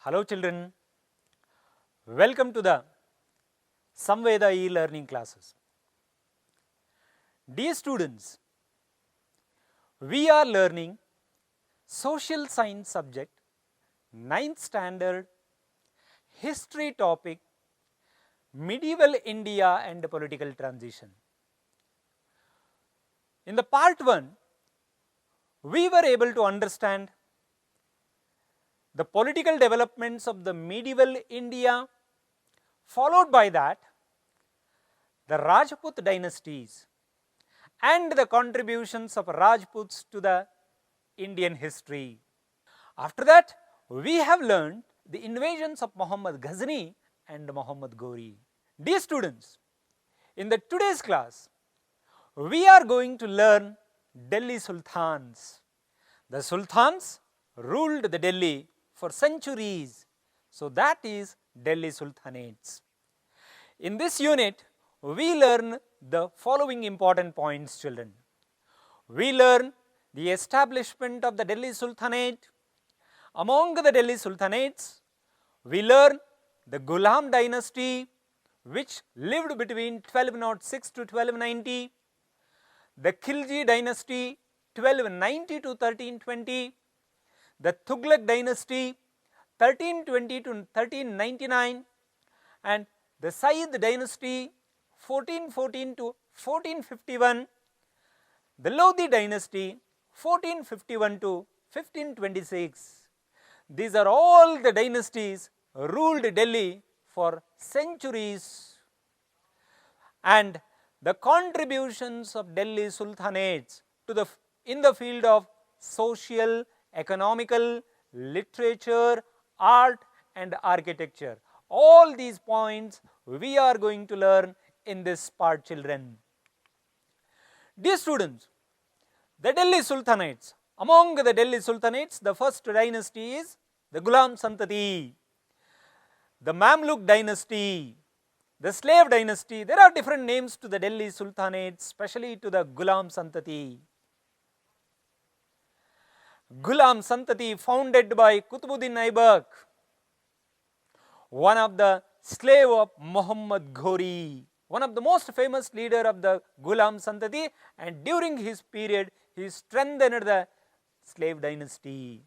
Hello children, welcome to the Samveda e-learning classes. Dear students, we are learning social science subject, 9th standard, history topic, medieval India and political transition. In the part 1, we were able to understand the political developments of the medieval India, followed by that the Rajput dynasties and the contributions of Rajputs to the Indian history. After that, we have learned the invasions of Muhammad Ghazni and Muhammad Ghori. Dear students, in the today's class, we are going to learn Delhi Sultans. The Sultans ruled the Delhi for centuries, so that is Delhi Sultanates. In this unit, we learn the following important points, children. We learn the establishment of the Delhi Sultanate. Among the Delhi Sultanates, we learn the Ghulam dynasty, which lived between 1206 to 1290, the Khilji dynasty 1290 to 1320, the Tughlaq dynasty 1320 to 1399, and the Sayyid dynasty 1414 to 1451, the Lodi dynasty 1451 to 1526. These are all the dynasties ruled Delhi for centuries, and the contributions of Delhi Sultanates to in the field of social, economical, literature, art and architecture. All these points we are going to learn in this part, children. Dear students, the Delhi Sultanates. Among the Delhi Sultanates, the first dynasty is the Ghulam Santati, the Mamluk dynasty, the slave dynasty. There are different names to the Delhi Sultanates, especially to the Ghulam Santati. Ghulam Santati, founded by Qutbuddin Aibak, one of the slave of Muhammad Ghori, one of the most famous leader of the Ghulam Santati, and during his period he strengthened the slave dynasty.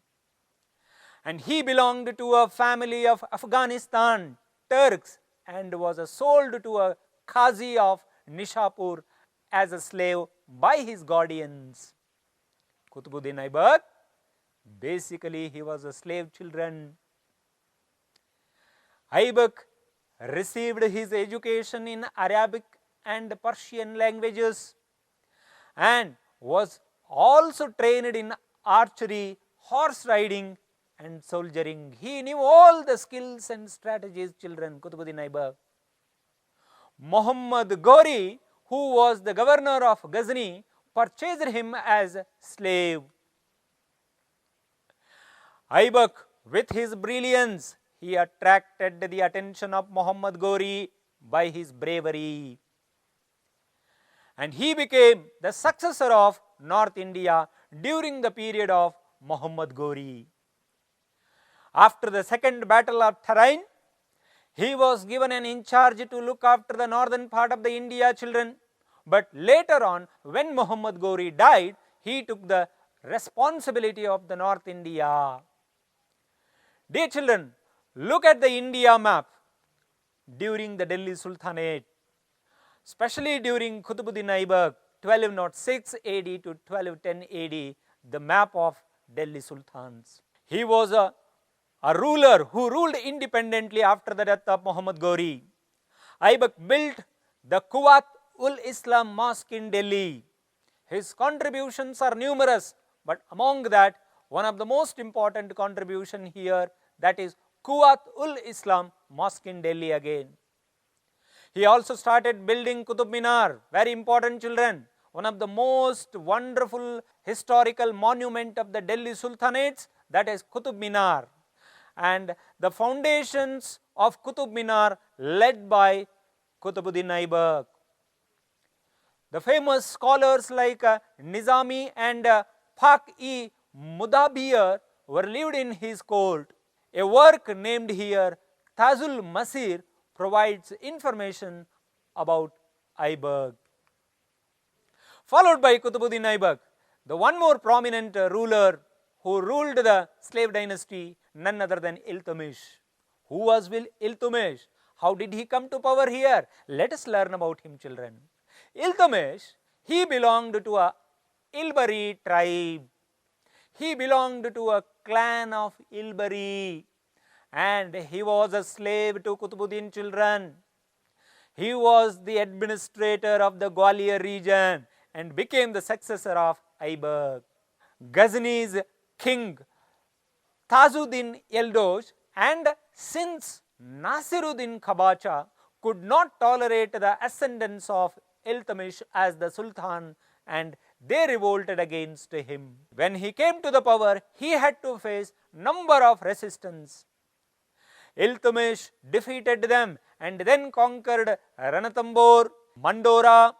And he belonged to a family of Afghanistan, Turks, and was sold to a Qazi of Nishapur as a slave by his guardians. Qutbuddin Aibak, basically he was a slave, children. Aibak received his education in Arabic and Persian languages and was also trained in archery, horse riding and soldiering. He knew all the skills and strategies, children, Qutbuddin Aibak. Muhammad Ghori, who was the governor of Ghazni, purchased him as a slave. Aibak, with his brilliance, he attracted the attention of Muhammad Ghori by his bravery, and he became the successor of North India during the period of Muhammad Ghori. After the second battle of Tarain, he was given an in charge to look after the northern part of the India, children. But later on, when Muhammad Ghori died, he took the responsibility of the North India. Dear children, look at the India map during the Delhi Sultanate, especially during Qutbuddin Aibak, 1206 AD to 1210 AD, the map of Delhi Sultans. He was a ruler who ruled independently after the death of Muhammad Ghori. Aibak built the Quwwat-ul-Islam Mosque in Delhi. His contributions are numerous, but among that, one of the most important contribution here, that is Quwwat-ul-Islam Mosque in Delhi again. He also started building Qutub Minar, very important, children. One of the most wonderful historical monument of the Delhi Sultanates, that is Qutub Minar. And the foundations of Qutub Minar led by Qutbuddin Aibak. The famous scholars like Nizami and Faq-e Mudabir were lived in his court. A work named here Tazul Masir provides information about Ayberk. Followed by Qutbuddin Aybak, the one more prominent ruler who ruled the slave dynasty, none other than Iltutmish. Who was Iltutmish? How did he come to power here? Let us learn about him, children. Iltutmish, he belonged to a Ilbari tribe. He belonged to a clan of Ilbari, and he was a slave to Qutbuddin, children. He was the administrator of the Gwalior region and became the successor of Ayberk. Ghazni's king Tajuddin Yildiz, and since Nasiruddin Khabacha could not tolerate the ascendance of Iltutmish as the Sultan, and they revolted against him. When he came to the power, he had to face number of resistance. Iltutmish defeated them and then conquered Ranthambore, Mandora,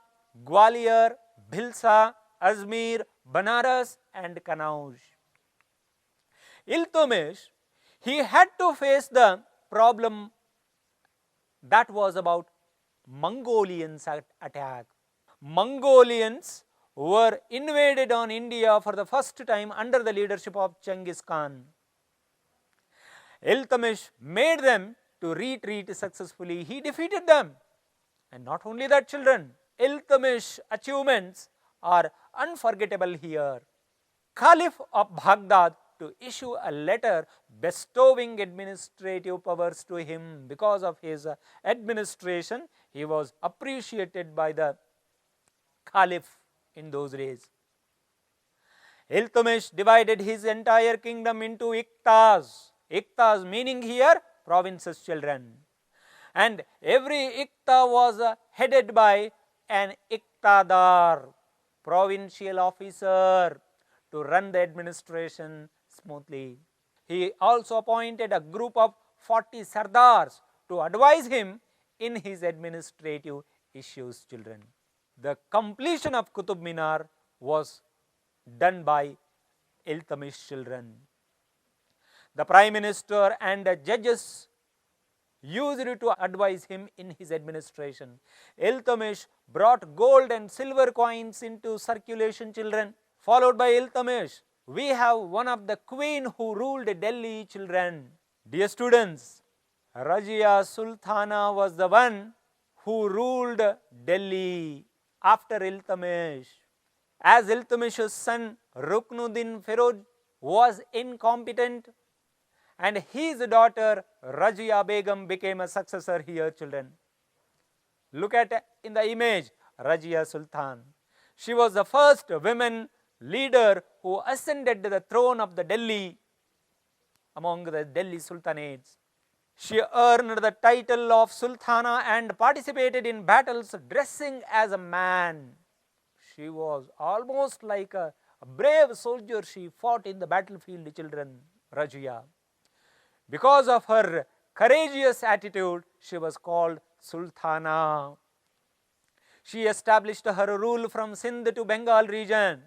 Gwalior, Bhilsa, Ajmer, Banaras and Kanauj. Iltutmish, he had to face the problem that was about Mongolians attack. Mongolians were invaded on India for the first time under the leadership of Genghis Khan. Iltutmish made them to retreat successfully. He defeated them. And not only that, children, Iltutmish's achievements are unforgettable here. Caliph of Baghdad to issue a letter bestowing administrative powers to him. Because of his administration, he was appreciated by the Caliph in those days. Iltutmish divided his entire kingdom into Iqtas. Iqtas meaning here provinces, children. And every Iqta was headed by an Iqtadar, provincial officer, to run the administration smoothly. He also appointed a group of 40 Sardars to advise him in his administrative issues, children. The completion of Qutub Minar was done by Iltutmish, children. The Prime Minister and the judges used to advise him in his administration. Iltutmish brought gold and silver coins into circulation, children. Followed by Iltutmish, we have one of the queen who ruled Delhi, children. Dear students, Razia Sultana was the one who ruled Delhi after Iltutmish. As Iltutmish's son Ruknuddin Firuz was incompetent, and his daughter Razia Begum became a successor here, children. Look at in the image Razia Sultan. She was the first woman leader who ascended the throne of the Delhi among the Delhi Sultanates. She earned the title of Sultana and participated in battles dressing as a man. She was almost like a brave soldier. She fought in the battlefield, children, Razia. Because of her courageous attitude, she was called Sultana. She established her rule from Sindh to Bengal region.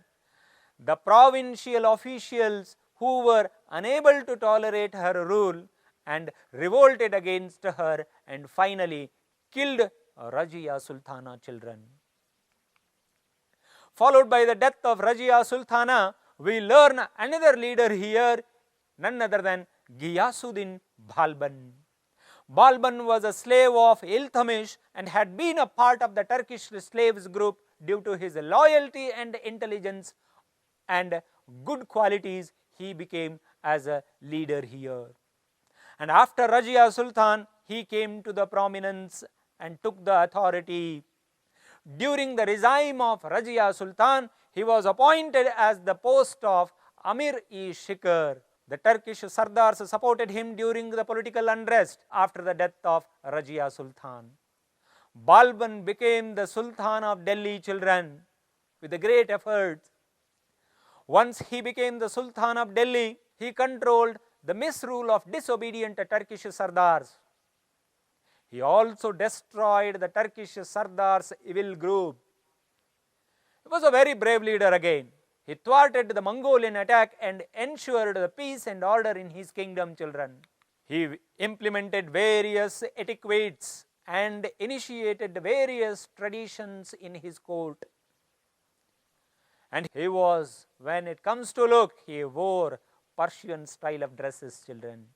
The provincial officials who were unable to tolerate her rule and revolted against her and finally killed Razia Sultana, children. Followed by the death of Razia Sultana, we learn another leader here, none other than Ghiyasuddin Balban. Balban was a slave of Iltutmish and had been a part of the Turkish slaves group. Due to his loyalty and intelligence and good qualities, he became as a leader here. And after Razia Sultan, he came to the prominence and took the authority. During the regime of Razia Sultan, he was appointed as the post of Amir-i-Shikar. The Turkish Sardars supported him during the political unrest after the death of Razia Sultan. Balban became the Sultan of Delhi, children, with a great effort. Once he became the Sultan of Delhi, he controlled the misrule of disobedient Turkish Sardars. He also destroyed the Turkish Sardars' evil group. He was a very brave leader again. He thwarted the Mongolian attack and ensured the peace and order in his kingdom, children. He implemented various etiquettes and initiated various traditions in his court. And he was, when it comes to look, he wore Persian style of dresses, children.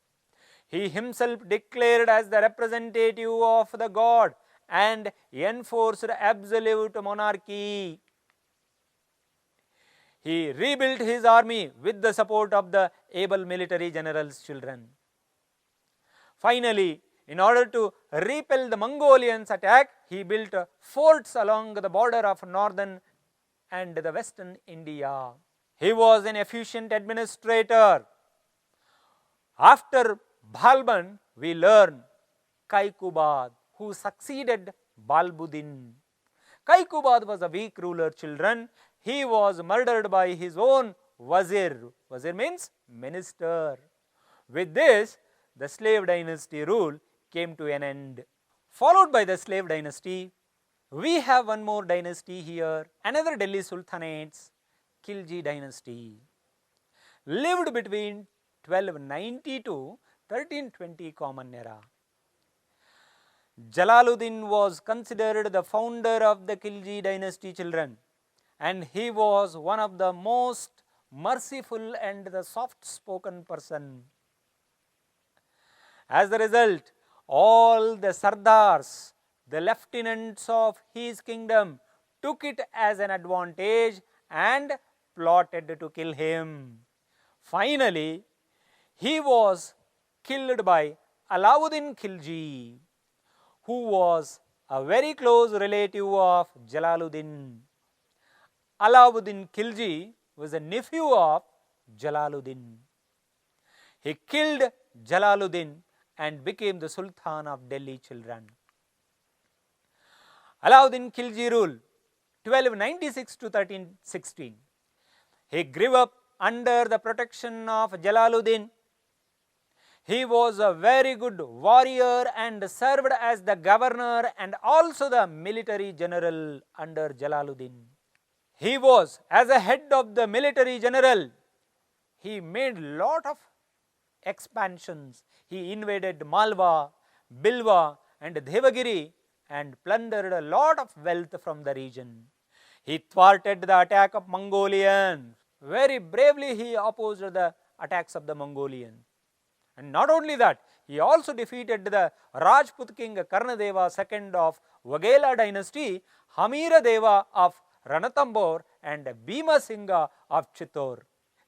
He himself declared as the representative of the god and enforced absolute monarchy. He rebuilt his army with the support of the able military generals, children. Finally, in order to repel the Mongolians' attack, he built forts along the border of northern and the western India. He was an efficient administrator. After Balban, we learn Kaikubad, who succeeded Balbuddin. Kaikubad was a weak ruler, children. He was murdered by his own wazir. Wazir means minister. With this, the slave dynasty rule came to an end. Followed by the slave dynasty, we have one more dynasty here, another Delhi Sultanates, Khilji dynasty. Lived between 1290 to 1320 Common Era. Jalaluddin was considered the founder of the Khilji dynasty, children, and he was one of the most merciful and the soft-spoken person. As a result, all the Sardars, the lieutenants of his kingdom, took it as an advantage and plotted to kill him. Finally, he was killed by Alauddin Khilji, who was a very close relative of Jalaluddin. Alauddin Khilji was a nephew of Jalaluddin. He killed Jalaluddin and became the Sultan of Delhi, children. Alauddin Khilji ruled 1296 to 1316. He grew up under the protection of Jalaluddin. He was a very good warrior and served as the governor and also the military general under Jalaluddin. He was, as a head of the military general, he made lot of expansions. He invaded Malwa, Bilwa and Devagiri and plundered a lot of wealth from the region. He thwarted the attack of Mongolians. Very bravely he opposed the attacks of the Mongolians. And not only that, he also defeated the Rajput king Karnadeva II of Waghela dynasty, Hamira Deva of Ranthambore and Bhima Singha of Chittor.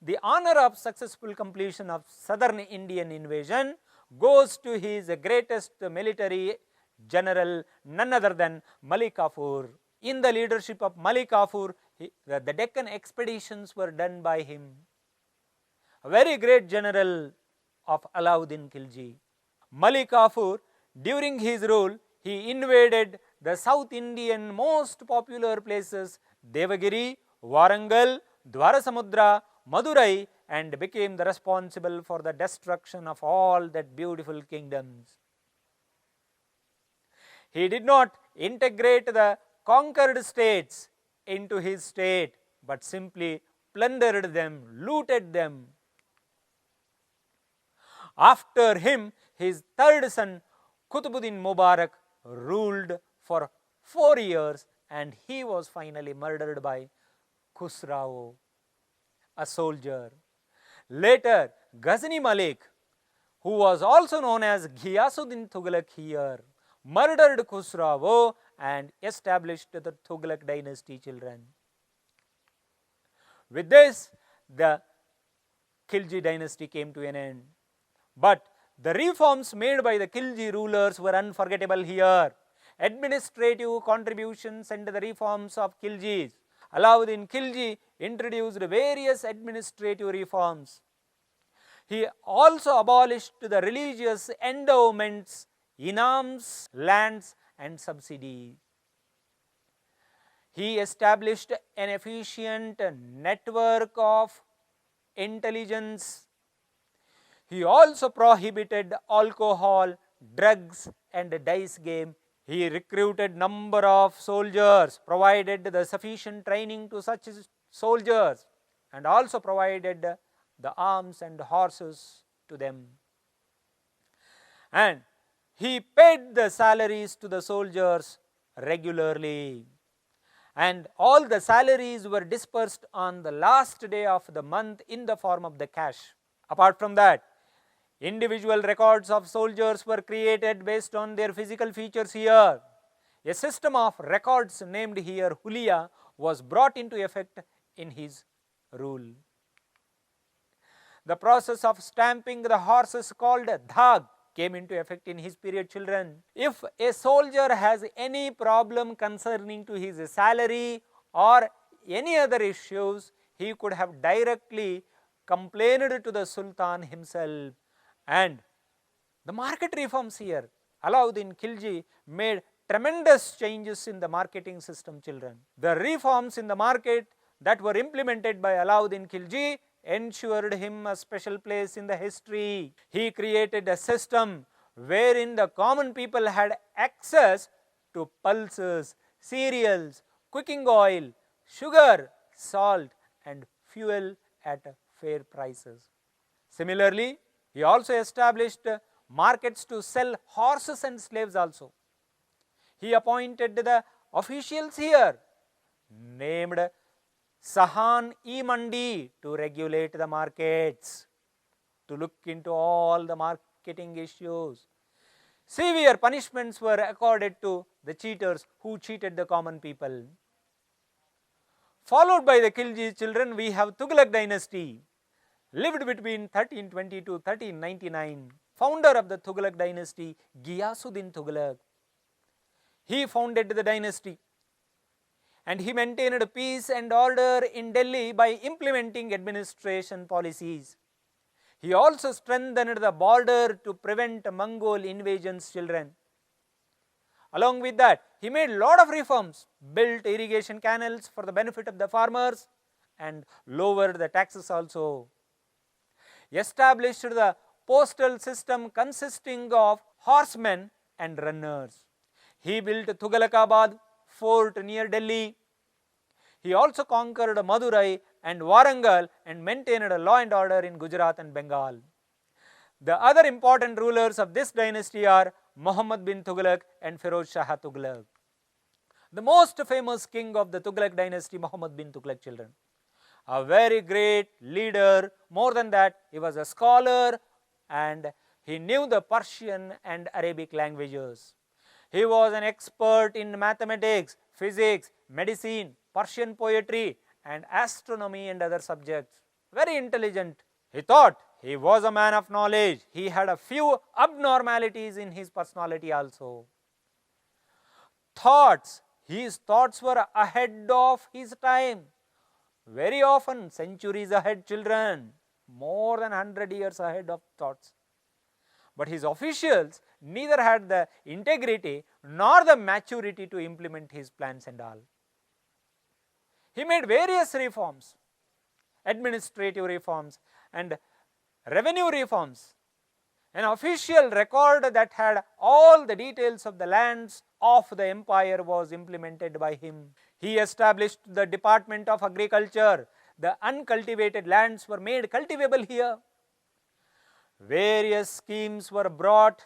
The honor of successful completion of southern Indian invasion goes to his greatest military general, none other than Malik Kafur. In the leadership of Malik Kafur, the Deccan expeditions were done by him. A very great general of Alauddin Khilji. Malik Kafur, during his rule, he invaded the South Indian most popular places, Devagiri, Warangal, Dwarasamudra, Madurai, and became the responsible for the destruction of all that beautiful kingdoms. He did not integrate the conquered states into his state, but simply plundered them, looted them. After him, his third son, Qutbuddin Mubarak, ruled for 4 years and he was finally murdered by Khusrao, a soldier. Later, Ghazni Malik, who was also known as Ghiyasuddin Tughlaq here, murdered Khusrao and established the Tughlaq dynasty, children. With this, the Khilji dynasty came to an end. But the reforms made by the Khilji rulers were unforgettable here. Administrative contributions and the reforms of Khiljis. Alauddin Khilji introduced various administrative reforms. He also abolished the religious endowments, inams, lands and subsidies. He established an efficient network of intelligence. He also prohibited alcohol, drugs and dice game. He recruited number of soldiers, provided the sufficient training to such soldiers and also provided the arms and horses to them. and he paid the salaries to the soldiers regularly, and all the salaries were dispersed on the last day of the month in the form of the cash. Apart from that, individual records of soldiers were created based on their physical features here. A system of records named here Huliya was brought into effect in his rule. The process of stamping the horses called dhag came into effect in his period, children. If a soldier has any problem concerning to his salary or any other issues, he could have directly complained to the Sultan himself. And the market reforms here, Alauddin Khilji made tremendous changes in the marketing system, children. The reforms in the market that were implemented by Alauddin Khilji ensured him a special place in the history. He created a system wherein the common people had access to pulses, cereals, cooking oil, sugar, salt and fuel at fair prices. Similarly, he also established markets to sell horses and slaves also. He appointed the officials here named Sahan-e-Mandi to regulate the markets, to look into all the marketing issues. Severe punishments were accorded to the cheaters who cheated the common people. Followed by the Khilji, children, we have Tughlaq dynasty, lived between 1320 to 1399. Founder of the Tughlaq dynasty, Ghiyasuddin Tughlaq. He founded the dynasty and he maintained peace and order in Delhi by implementing administration policies. He also strengthened the border to prevent Mongol invasions, children. Along with that, he made lot of reforms, built irrigation canals for the benefit of the farmers and lowered the taxes also. Established the postal system consisting of horsemen and runners. He built Tughlaqabad fort near Delhi. He also conquered Madurai and Warangal and maintained law and order in Gujarat and Bengal. The other important rulers of this dynasty are Muhammad bin Tughlaq and Firoz Shah Tughlaq. The most famous king of the Tughlaq dynasty, Muhammad bin Tughlaq, children. A very great leader. More than that, he was a scholar and he knew the Persian and Arabic languages. He was an expert in mathematics, physics, medicine, Persian poetry and astronomy and other subjects. Very intelligent. He thought he was a man of knowledge. He had a few abnormalities in his personality also. Thoughts. His thoughts were ahead of his time. Very often centuries ahead, children. More than 100 years ahead of thoughts. But his officials neither had the integrity nor the maturity to implement his plans and all. He made various reforms, administrative reforms and revenue reforms. An official record that had all the details of the lands of the empire was implemented by him. He established the Department of Agriculture. The uncultivated lands were made cultivable here. Various schemes were brought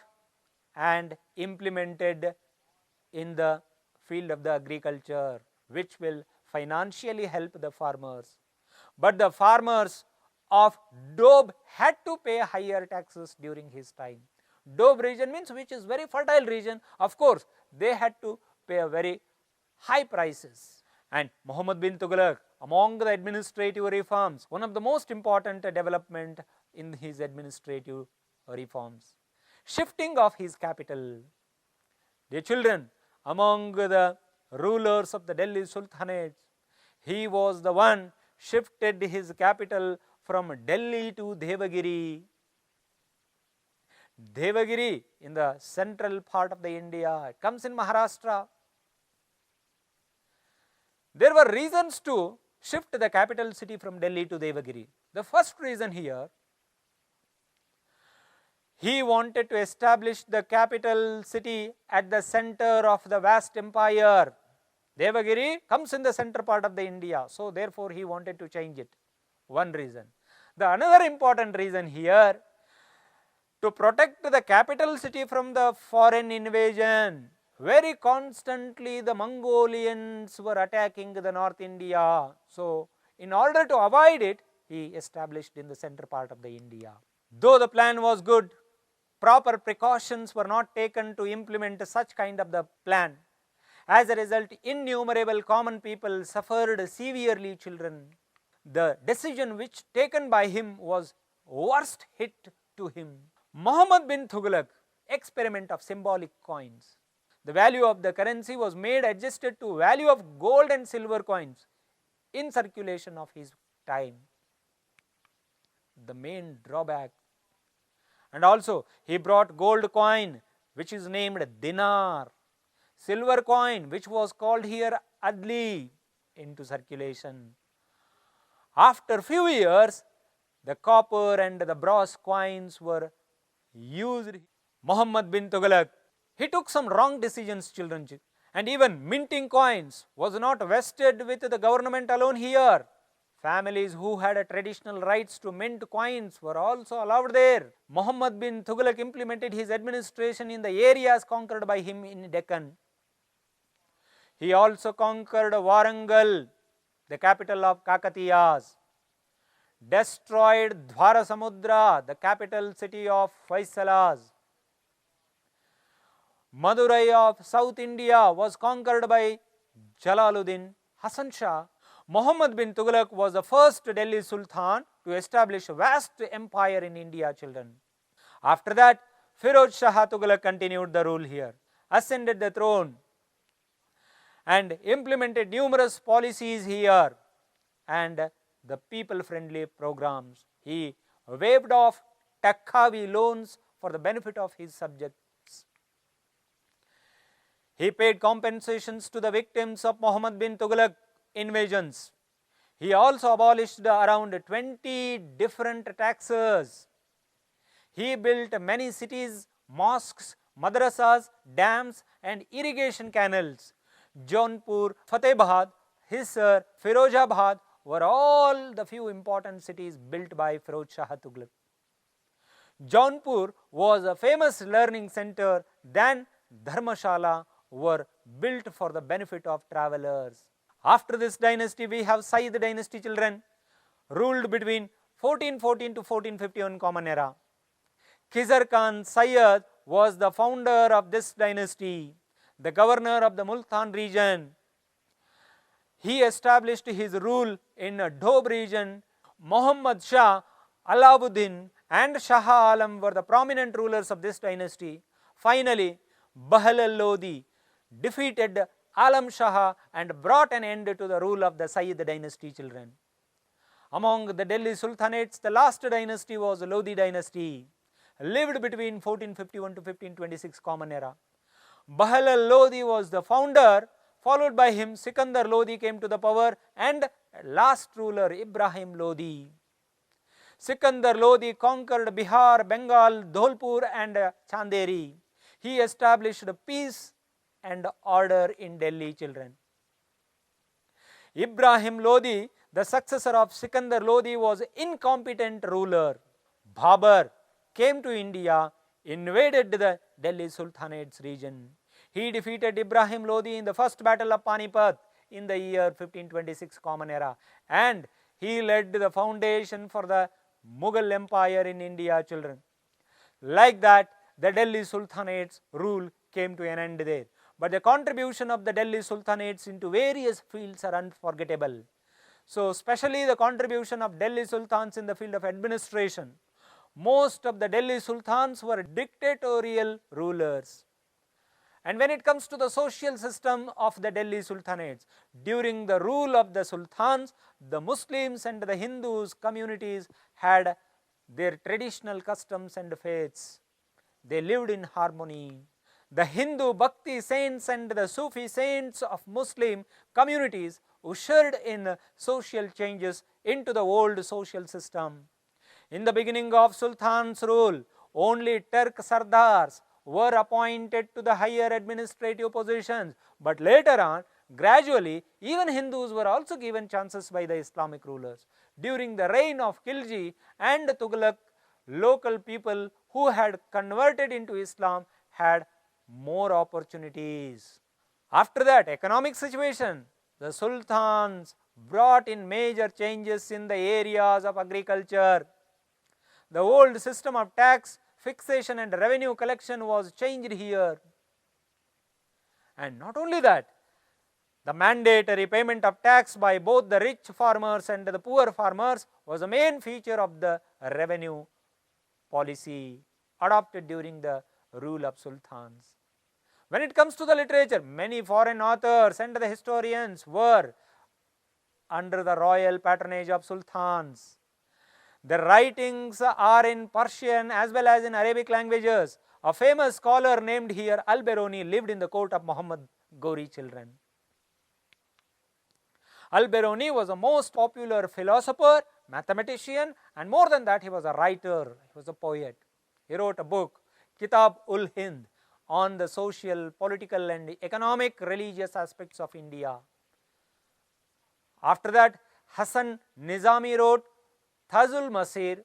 and implemented in the field of the agriculture, which will financially help the farmers. But the farmers of Doab had to pay higher taxes during his time. Doab region means which is very fertile region. Of course, they had to pay a very high prices. And Muhammad bin Tughlaq, among the administrative reforms, one of the most important development in his administrative reforms, shifting of his capital. Dear children, among the rulers of the Delhi Sultanate, he was the one shifted his capital from Delhi to Devagiri. Devagiri in the central part of the India, it comes in Maharashtra. There were reasons to shift the capital city from Delhi to Devagiri. The first reason here, he wanted to establish the capital city at the center of the vast empire. Devagiri comes in the center part of the India, so therefore he wanted to change it. One reason. The another important reason here, to protect the capital city from the foreign invasion. Very constantly the Mongolians were attacking the North India. So, in order to avoid it, he established in the center part of the India. Though the plan was good, proper precautions were not taken to implement such kind of the plan. As a result, innumerable common people suffered severely, children. The decision which taken by him was worst hit to him. Muhammad bin Tughlaq, experiment of symbolic coins. The value of the currency was made adjusted to value of gold and silver coins in circulation of his time. The main drawback. And also he brought gold coin which is named dinar, silver coin which was called here adli into circulation. After few years, the copper and the brass coins were used. Muhammad bin Tughlaq, he took some wrong decisions, children, and even minting coins was not vested with the government alone here. Families who had traditional rights to mint coins were also allowed there. Muhammad bin Tughlaq implemented his administration in the areas conquered by him in Deccan. He also conquered Warangal, the capital of Kakatiyas, destroyed Dwarasamudra, the capital city of Hoysalas. Madurai of South India was conquered by Jalaluddin Hasan Shah. Muhammad bin Tughlaq was the first Delhi Sultan to establish a vast empire in India, children. After that, Firoz Shah Tughlaq continued the rule here, ascended the throne and implemented numerous policies here and the people-friendly programs. He waived off Takhavi loans for the benefit of his subjects. He paid compensations to the victims of Muhammad bin Tughlaq invasions. He also abolished around 20 different taxes. He built many cities, mosques, madrasas, dams and irrigation canals. Jaunpur, Fatehbad, Hisar, Firozabad were all the few important cities built by Firoz Shah Tughlaq. Jaunpur was a famous learning center. Then Dharmashala were built for the benefit of travelers. After this dynasty, we have Sayyid dynasty, children, ruled between 1414 to 1451 Common Era. Khizar Khan Sayyid was the founder of this dynasty, the governor of the Multan region. He established his rule in Doab region. Muhammad Shah, Alabuddin and Shah Alam were the prominent rulers of this dynasty. Finally, Bahlal Lodi defeated Alam Shah and brought an end to the rule of the Sayyid dynasty, children. Among the Delhi Sultanates, the last dynasty was Lodi dynasty, lived between 1451 to 1526 Common Era. Bahlal Lodi was the founder. Followed by him, Sikandar Lodi came to the power, and last ruler Ibrahim Lodi. Sikandar Lodi conquered Bihar, Bengal, Dholpur and Chanderi. He established peace and order in Delhi, children. Ibrahim Lodi, the successor of Sikandar Lodi, was incompetent ruler. Babur came to India, invaded the Delhi Sultanate's region. He defeated Ibrahim Lodi in the first battle of Panipat in the year 1526 Common Era, and he led the foundation for the Mughal Empire in India, children. Like that, the Delhi Sultanate's rule came to an end there. But the contribution of the Delhi Sultanates into various fields are unforgettable. So, especially the contribution of Delhi Sultans in the field of administration. Most of the Delhi Sultans were dictatorial rulers. And when it comes to the social system of the Delhi Sultanates, during the rule of the Sultans, the Muslims and the Hindus communities had their traditional customs and faiths. They lived in harmony. The Hindu Bhakti saints and the Sufi saints of Muslim communities ushered in social changes into the old social system. In the beginning of Sultan's rule, only Turk Sardars were appointed to the higher administrative positions, but later on, gradually, even Hindus were also given chances by the Islamic rulers. During the reign of Khilji and Tughlaq, local people who had converted into Islam had more opportunities. After that economic situation, the sultans brought in major changes in the areas of agriculture. The old system of tax fixation and revenue collection was changed here. And not only that, the mandatory payment of tax by both the rich farmers and the poor farmers was a main feature of the revenue policy adopted during the rule of sultans. When it comes to the literature, many foreign authors and the historians were under the royal patronage of sultans. Their writings are in Persian as well as in Arabic languages. A famous scholar named here Al-Biruni lived in the court of Muhammad Ghori children. Al-Biruni was a most popular philosopher, mathematician, and more than that, he was a writer, he was a poet. He wrote a book, Kitab-ul-Hind, on the social, political and economic, religious aspects of India. After that, Hasan Nizami wrote Tazul Masir,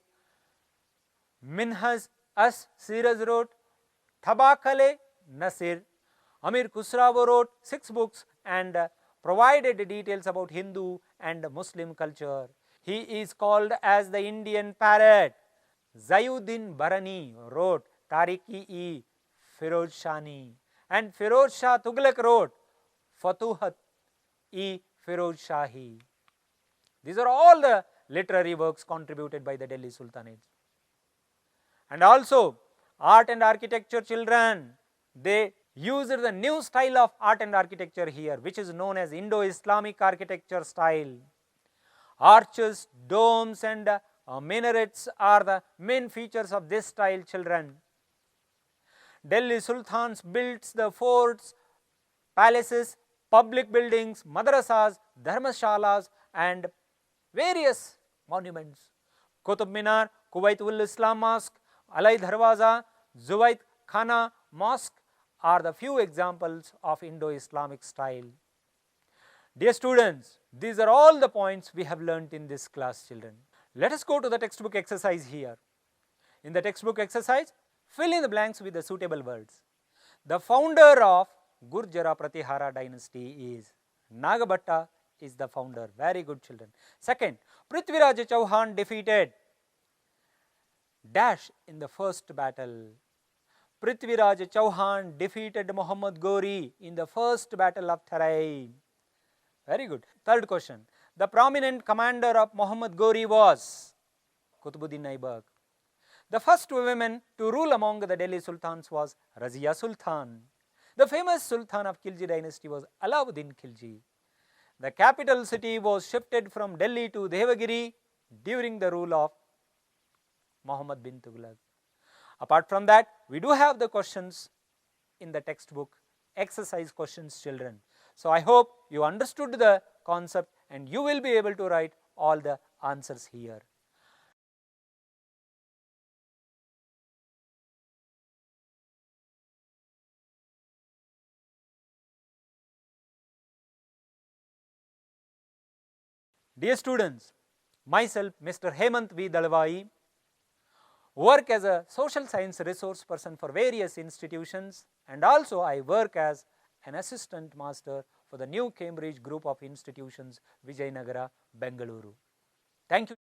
Minhaj As-Siraz wrote Tabakale Nasir, Amir Khusraw wrote 6 books and provided details about Hindu and Muslim culture. He is called as the Indian parrot. Zayuddin Barani wrote Tarikh-e Firoz Shani, and Firoz Shah Tughlaq wrote Futuhat-e Firoz Shahi. These are all the literary works contributed by the Delhi Sultanate. And also art and architecture children, they used the new style of art and architecture here, which is known as Indo-Islamic architecture style. Arches, domes and minarets are the main features of this style children. Delhi Sultans built the forts, palaces, public buildings, madrasas, dharmashalas and various monuments. Qutub Minar, Kuwait-ul-Islam Mosque, Alai Darwaza, Zuwait Khana Mosque are the few examples of Indo-Islamic style. Dear students, these are all the points we have learnt in this class children. Let us go to the textbook exercise here. In the textbook exercise, fill in the blanks with the suitable words. The founder of Gurjara Pratihara dynasty is Nagabhatta is the founder. Very good children. Second, Prithviraj Chauhan defeated dash in the first battle. Prithviraj Chauhan defeated Muhammad Ghori in the first battle of Tarai. Very good. Third question. The prominent commander of Muhammad Ghori was Qutbuddin Aibak. The first woman to rule among the Delhi Sultans was Razia Sultan. The famous Sultan of Khilji dynasty was Alauddin Khilji. The capital city was shifted from Delhi to Devagiri during the rule of Muhammad bin Tughlaq. Apart from that, we do have the questions in the textbook, exercise questions children. So I hope you understood the concept and you will be able to write all the answers here. Dear students, myself Mr. Hemant V. Dalwai work as a social science resource person for various institutions and also I work as an assistant master for the new Cambridge group of institutions Vijayanagara, Bengaluru. Thank you.